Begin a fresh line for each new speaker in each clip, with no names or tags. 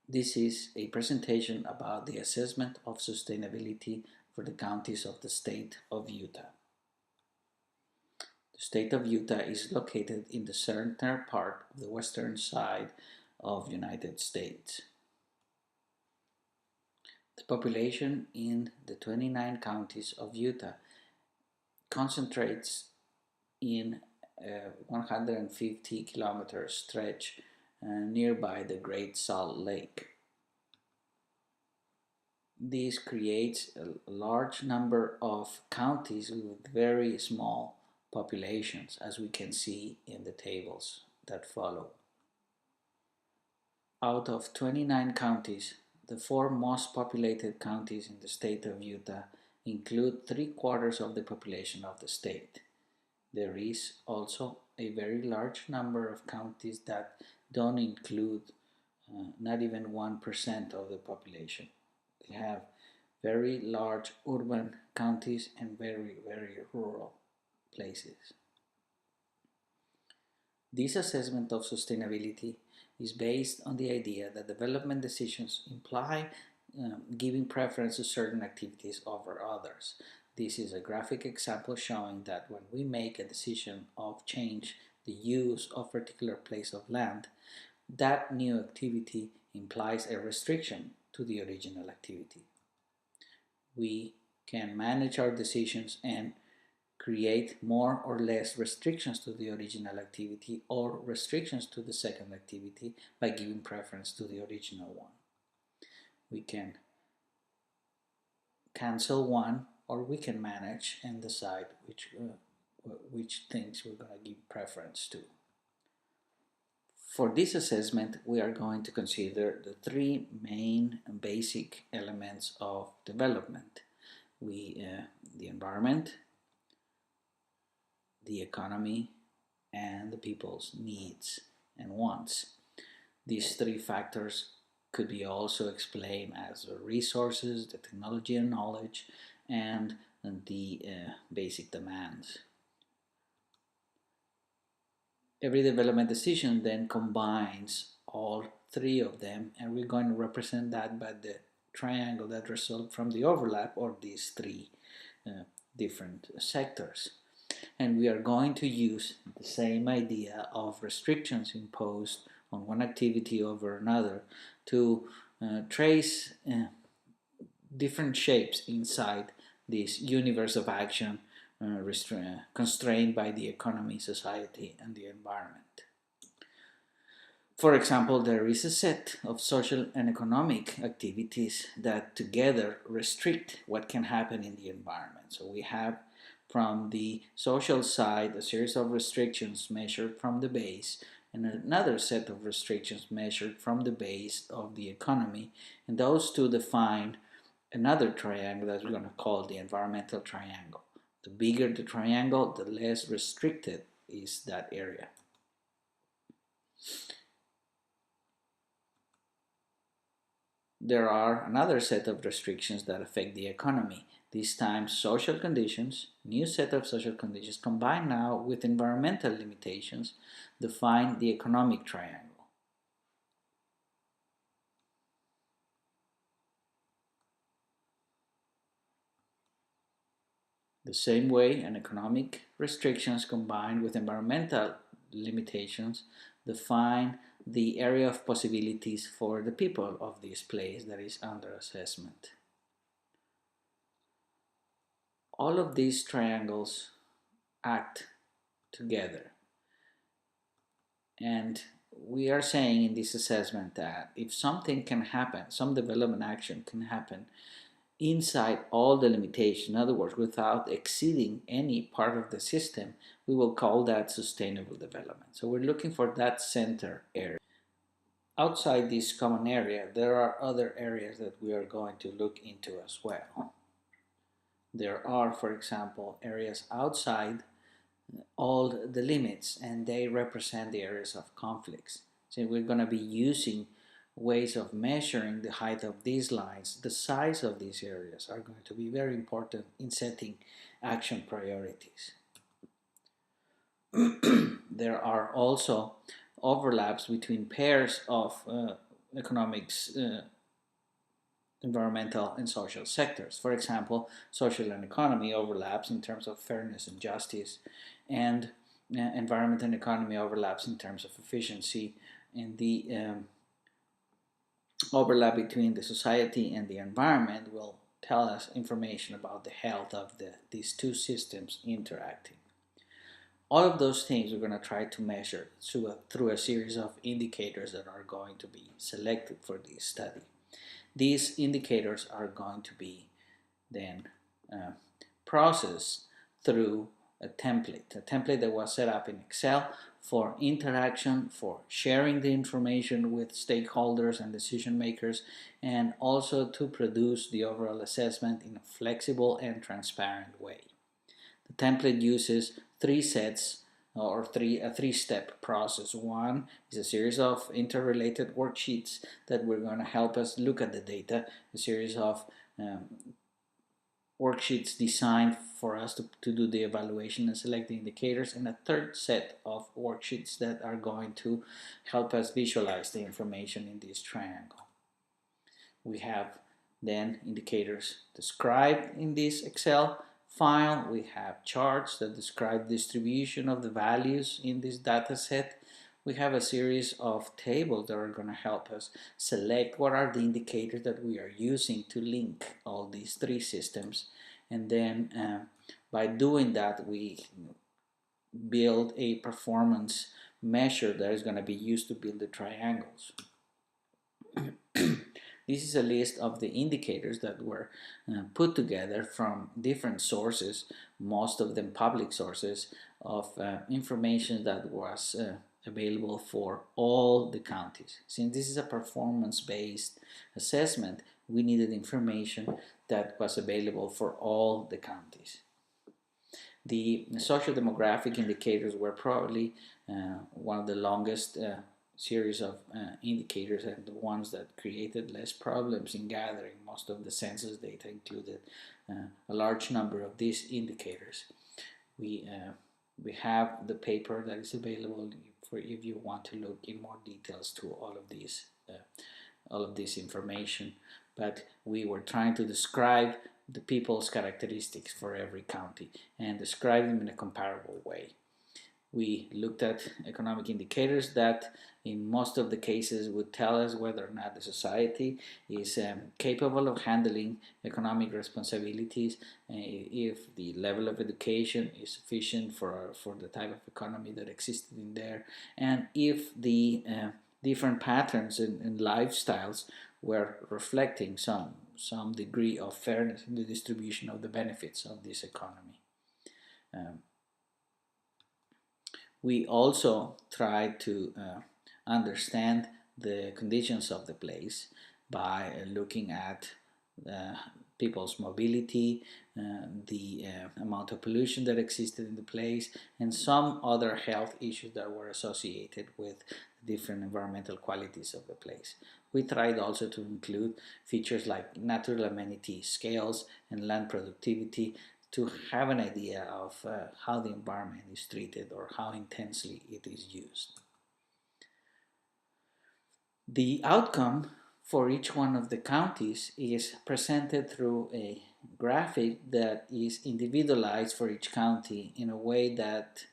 This is a presentation about the assessment of sustainability for the counties of the state of Utah. The state of Utah is located in the center part of the western side of the United States. The population in the 29 counties of Utah concentrates in a 150-kilometer stretch nearby the Great Salt Lake. This creates a large number of counties with very small populations, as we can see in the tables that follow. Out of 29 counties, the 4 most populated counties in the state of Utah include 3/4 of the population of the state. There is also a very large number of counties that don't include not even 1% of the population. We have very large urban counties and very rural places. This assessment of sustainability is based on the idea that development decisions imply giving preference to certain activities over others. This is a graphic example showing that when we make a decision of change the use of a particular place of land, that new activity implies a restriction to the original activity. We can manage our decisions and create more or less restrictions to the original activity or restrictions to the second activity by giving preference to the original one. We can cancel one, or we can manage and decide which things we're going to give preference to. For this assessment, we are going to consider the 3 main and basic elements of development. The environment, the economy, and the people's needs and wants. These 3 factors could be also explained as the resources, the technology and knowledge, and the basic demands. Every development decision then combines all 3 of them, and we're going to represent that by the triangle that results from the overlap or these 3 different sectors. And we are going to use the same idea of restrictions imposed on one activity over another to trace different shapes inside this universe of action constrained by the economy, society, and the environment. For example, there is a set of social and economic activities that together restrict what can happen in the environment. So we have from the social side a series of restrictions measured from the base and another set of restrictions measured from the base of the economy, and those 2 define another triangle that we're going to call the environmental triangle. The bigger the triangle, the less restricted is that area. There are another set of restrictions that affect the economy. This time social conditions, new set of social conditions combined now with environmental limitations define the economic triangle. The same way, an economic restrictions combined with environmental limitations define the area of possibilities for the people of this place that is under assessment. All of these triangles act together, and we are saying in this assessment that if something can happen, some development action can happen inside all the limitations, in other words, without exceeding any part of the system, we will call that sustainable development. So we're looking for that center area. Outside this common area, there are other areas that we are going to look into as well. There are, for example, areas outside all the limits, and they represent the areas of conflicts. So we're going to be using ways of measuring the height of these lines. The size of these areas are going to be very important in setting action priorities. There are also overlaps between pairs of economics, environmental and social sectors. For example, social and economy overlaps in terms of fairness and justice, and environment and economy overlaps in terms of efficiency, and the overlap between the society and the environment will tell us information about the health of these two systems interacting. All of those things we're going to try to measure through a series of indicators that are going to be selected for this study. These indicators are going to be then processed through a template that was set up in Excel for interaction, for sharing the information with stakeholders and decision makers, and also to produce the overall assessment in a flexible and transparent way. The template uses three sets or a three-step process. One is a series of interrelated worksheets that we're going to help us look at the data, a series of worksheets designed for us to do the evaluation and select the indicators, and a third set of worksheets that are going to help us visualize the information in this triangle. We have then indicators described in this Excel file. We have charts that describe distribution of the values in this data set. We have a series of tables that are going to help us select what are the indicators that we are using to link all these three systems. And then by doing that, we build a performance measure that is going to be used to build the triangles. This is a list of the indicators that were put together from different sources, most of them public sources, of information that was available for all the counties. Since this is a performance-based assessment, we needed information that was available for all the counties. The social demographic indicators were probably one of the longest series of indicators, and the ones that created less problems in gathering. Most of the census data included a large number of these indicators. We have the paper that is available for if you want to look in more details to all of this information. But we were trying to describe the people's characteristics for every county and describe them in a comparable way. We looked at economic indicators that in most of the cases would tell us whether or not the society is capable of handling economic responsibilities, if the level of education is sufficient for the type of economy that existed in there, and if the different patterns and lifestyles were reflecting some degree of fairness in the distribution of the benefits of this economy. We also tried to understand the conditions of the place by looking at people's mobility, the amount of pollution that existed in the place, and some other health issues that were associated with different environmental qualities of the place. We tried also to include features like natural amenity scales and land productivity to have an idea of how the environment is treated or how intensely it is used. The outcome for each one of the counties is presented through a graphic that is individualized for each county in a way that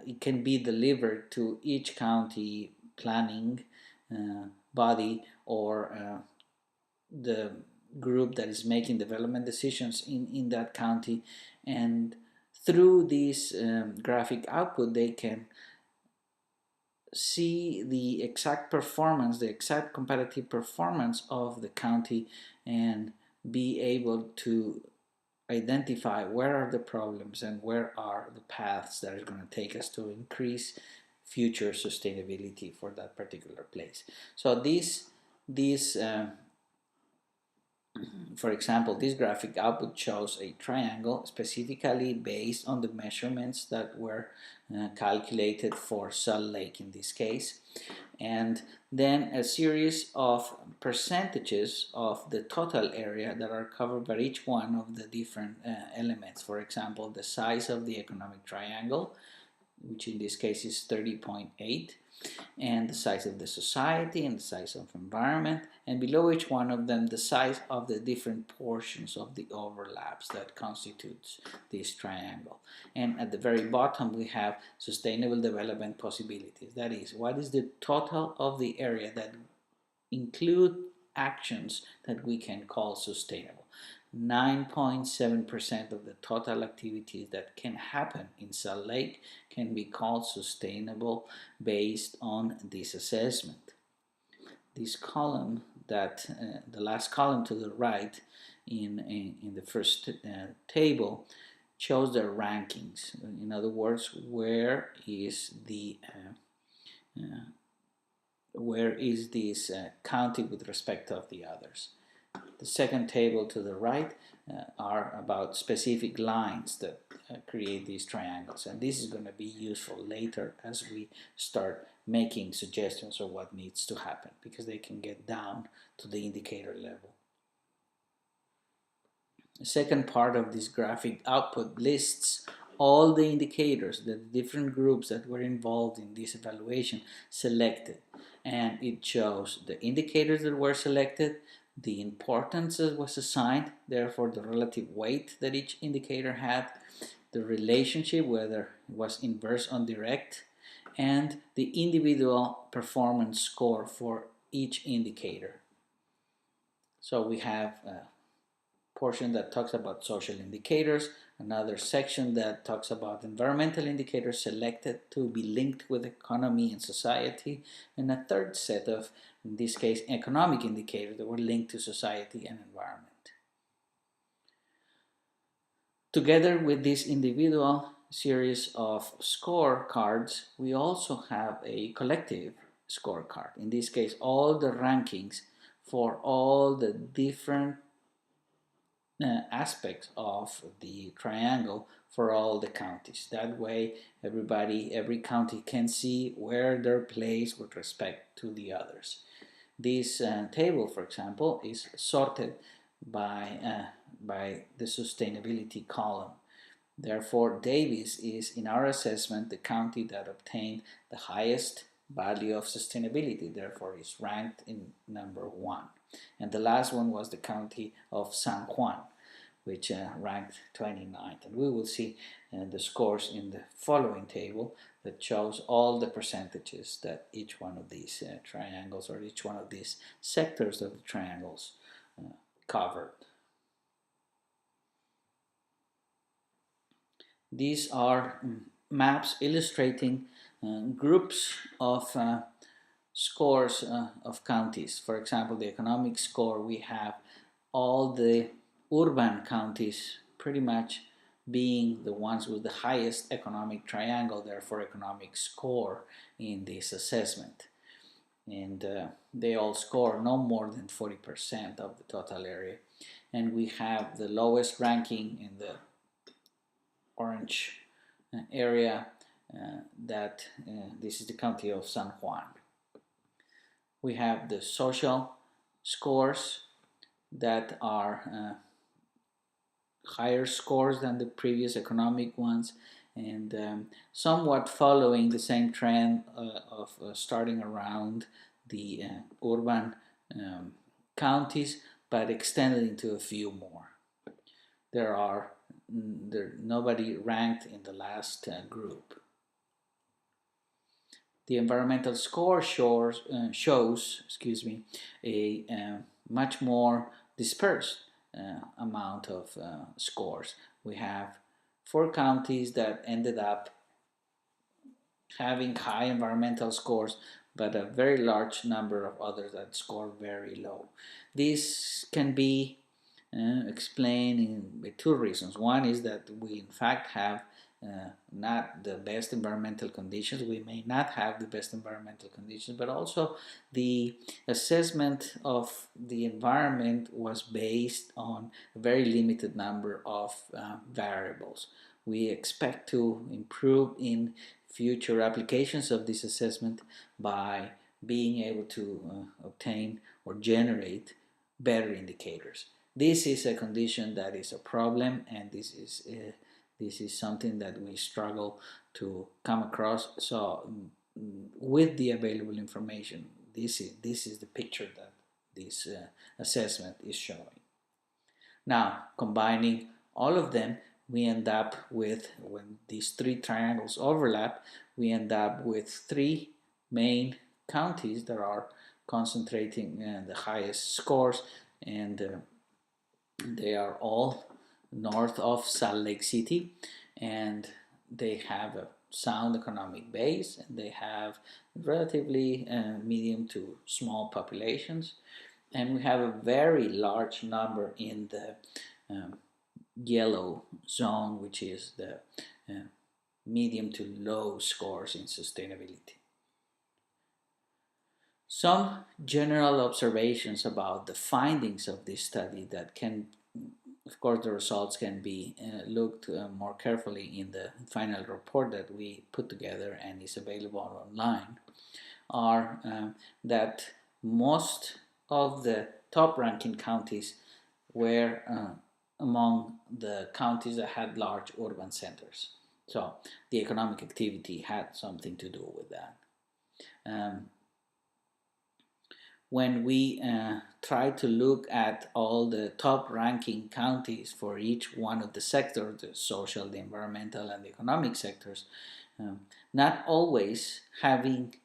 it can be delivered to each county planning body or the group that is making development decisions in that county, and through this graphic output they can see the exact performance, the exact comparative performance of the county, and be able to identify where are the problems and where are the paths that are going to take us to increase future sustainability for that particular place. So this for example, this graphic output shows a triangle specifically based on the measurements that were calculated for Salt Lake in this case, and then a series of percentages of the total area that are covered by each one of the different elements. For example, the size of the economic triangle, which in this case is 30.8, and the size of the society and the size of environment, and below each one of them the size of the different portions of the overlaps that constitutes this triangle. And at the very bottom we have sustainable development possibilities. That is, what is the total of the area that include actions that we can call sustainable. 9.7% of the total activities that can happen in Salt Lake can be called sustainable based on this assessment. This column, the last column to the right in the first table, shows their rankings. In other words, where is this county with respect of the others. The second table to the right are about specific lines that create these triangles, and this is going to be useful later as we start making suggestions of what needs to happen, because they can get down to the indicator level. The second part of this graphic output lists all the indicators that the different groups that were involved in this evaluation selected, and it shows the indicators that were selected, the importance that was assigned, therefore the relative weight that each indicator had, the relationship, whether it was inverse or direct, and the individual performance score for each indicator. So we have a portion that talks about social indicators, another section that talks about environmental indicators selected to be linked with economy and society, and a third set of, in this case, economic indicators that were linked to society and environment. Together with this individual series of scorecards, we also have a collective scorecard. In this case, all the rankings for all the different aspects of the triangle for all the counties. That way every county can see where they're placed with respect to the others. This table, for example, is sorted by the sustainability column. Therefore, Davis is, in our assessment, the county that obtained the highest value of sustainability, therefore is ranked in number 1. And the last one was the county of San Juan, which ranked 29th. And we will see the scores in the following table that shows all the percentages that each one of these triangles, or each one of these sectors of the triangles covered. These are maps illustrating groups of scores of counties. For example, the economic score, we have all the urban counties pretty much being the ones with the highest economic triangle, therefore economic score in this assessment. And they all score no more than 40% of the total area. And we have the lowest ranking in the orange area, this is the county of San Juan. We have the social scores that are higher scores than the previous economic ones, and somewhat following the same trend of starting around the urban counties, but extended into a few more. Nobody ranked in the last group. The environmental score shows a much more dispersed amount of scores. We have 4 counties that ended up having high environmental scores, but a very large number of others that score very low. This can be explained by 2 reasons. One is that we in fact have not the best environmental conditions. We may not have the best environmental conditions, but also the assessment of the environment was based on a very limited number of variables. We expect to improve in future applications of this assessment by being able to obtain or generate better indicators. This is a condition that is a problem, and this is something that we struggle to come across. So with the available information. This is the picture that this assessment is showing. Now, combining all of them, we end up with, when these three triangles overlap, we end up with three main counties that are concentrating the highest scores, and they are all north of Salt Lake City, and they have a sound economic base, and they have relatively medium to small populations, and we have a very large number in the um, yellow zone, which is the uh, medium to low scores in sustainability. Some general observations about the findings of this study that can, of course, the results can be looked more carefully in the final report that we put together and is available online, are that most of the top ranking counties were among the counties that had large urban centers. So the economic activity had something to do with that. Um, when we try to look at all the top ranking counties for each one of the sectors, the social, the environmental, and the economic sectors, um, not always having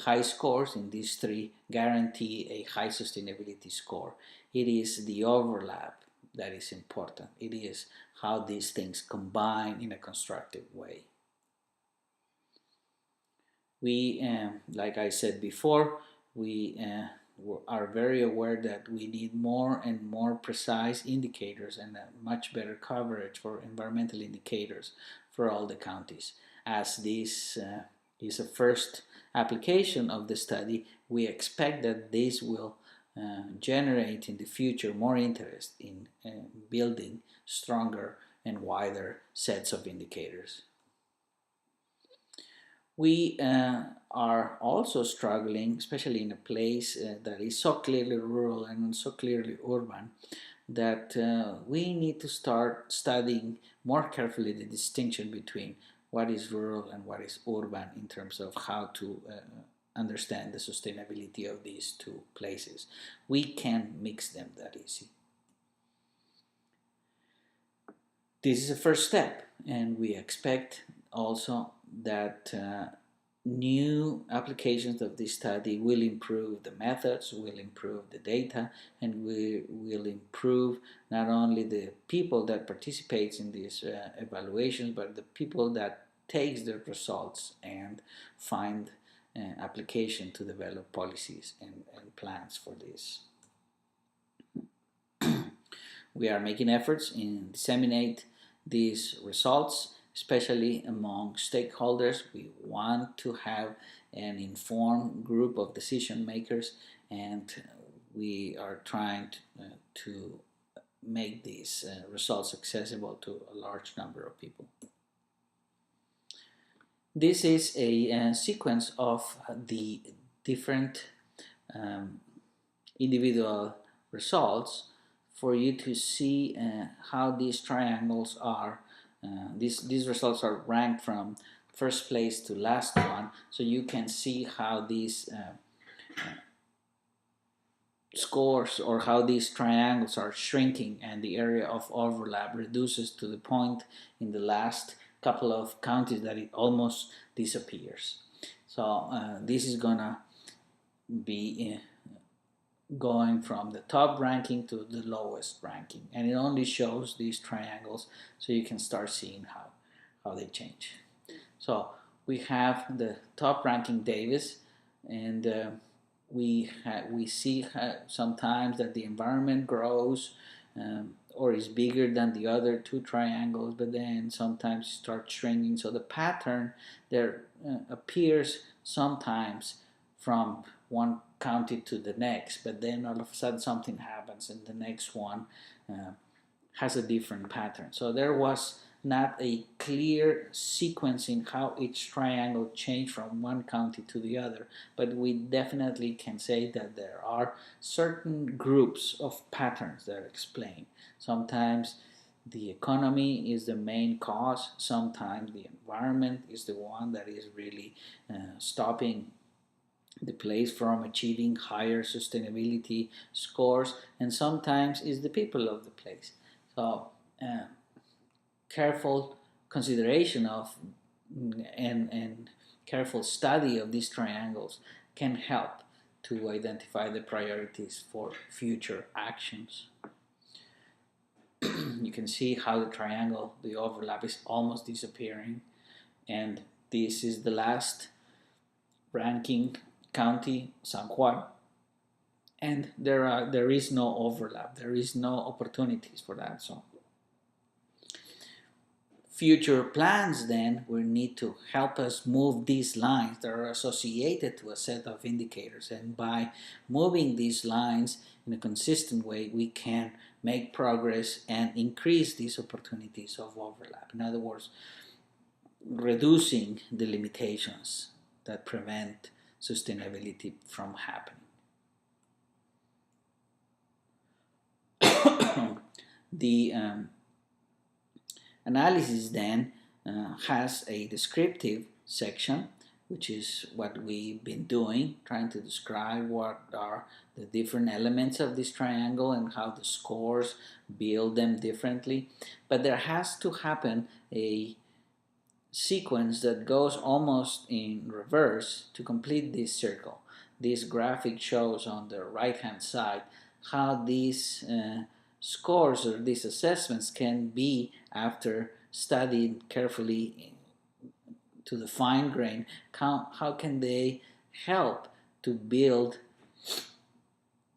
high scores in these three guarantee a high sustainability score. It is the overlap that is important. It is how these things combine in a constructive way. We, like I said before, we are very aware that we need more and more precise indicators and a much better coverage for environmental indicators for all the counties. As this is a first application of the study, we expect that this will generate in the future more interest in building stronger and wider sets of indicators. We are also struggling, especially in a place that is so clearly rural and so clearly urban, that we need to start studying more carefully the distinction between what is rural and what is urban in terms of how to understand the sustainability of these two places. We can mix them that easy. This is a first step, and we expect also that new applications of this study will improve the methods, will improve the data, and we will improve not only the people that participates in these evaluations, but the people that takes the results and find application to develop policies and plans for this. We are making efforts in disseminate these results, especially among stakeholders. We want to have an informed group of decision makers, and we are trying to make these results accessible to a large number of people. This is a sequence of the different um, individual results for you to see how these triangles are. These results are ranked from first place to last one, so you can see how these scores or how these triangles are shrinking, and the area of overlap reduces to the point in the last couple of counties that it almost disappears. So this is gonna be going from the top ranking to the lowest ranking, and it only shows these triangles so you can start seeing how they change. So we have the top ranking Davis, and we see sometimes that the environment grows or is bigger than the other two triangles, but then sometimes starts shrinking. So the pattern there appears sometimes from one county to the next, but then all of a sudden something happens and the next one has a different pattern. So there was not a clear sequence in how each triangle changed from one county to the other, but we definitely can say that there are certain groups of patterns that are explained. Sometimes the economy is the main cause. Sometimes the environment is the one that is really stopping the place from achieving higher sustainability scores, and sometimes is the people of the place. So uh, careful consideration of and careful study of these triangles can help to identify the priorities for future actions. You can see how the triangle, the overlap is almost disappearing, and this is the last ranking county, San Juan, and there is no overlap, there is no opportunities for that. So future plans then will need to help us move these lines that are associated to a set of indicators, and by moving these lines in a consistent way we can make progress and increase these opportunities of overlap. In other words, reducing the limitations that prevent sustainability from happening. The analysis then has a descriptive section, which is what we've been doing, trying to describe what are the different elements of this triangle and how the scores build them differently. But there has to happen a sequence that goes almost in reverse to complete this circle. This graphic shows on the right hand side how these scores or these assessments can be, after studied carefully to the fine grain, how can they help to build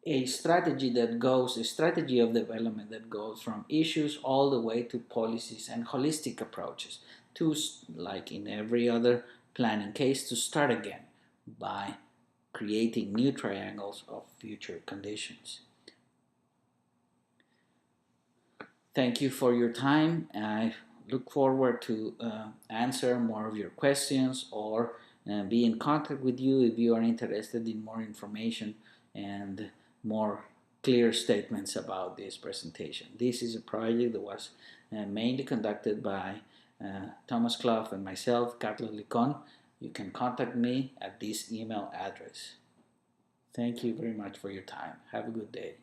a strategy of development that goes from issues all the way to policies and holistic approaches to, like in every other planning case, to start again by creating new triangles of future conditions. Thank you for your time. I look forward to answer more of your questions, or be in contact with you if you are interested in more information and more clear statements about this presentation. This is a project that was mainly conducted by Thomas Clough and myself, Carlos Licon. You can contact me at this email address. Thank you very much for your time. Have a good day.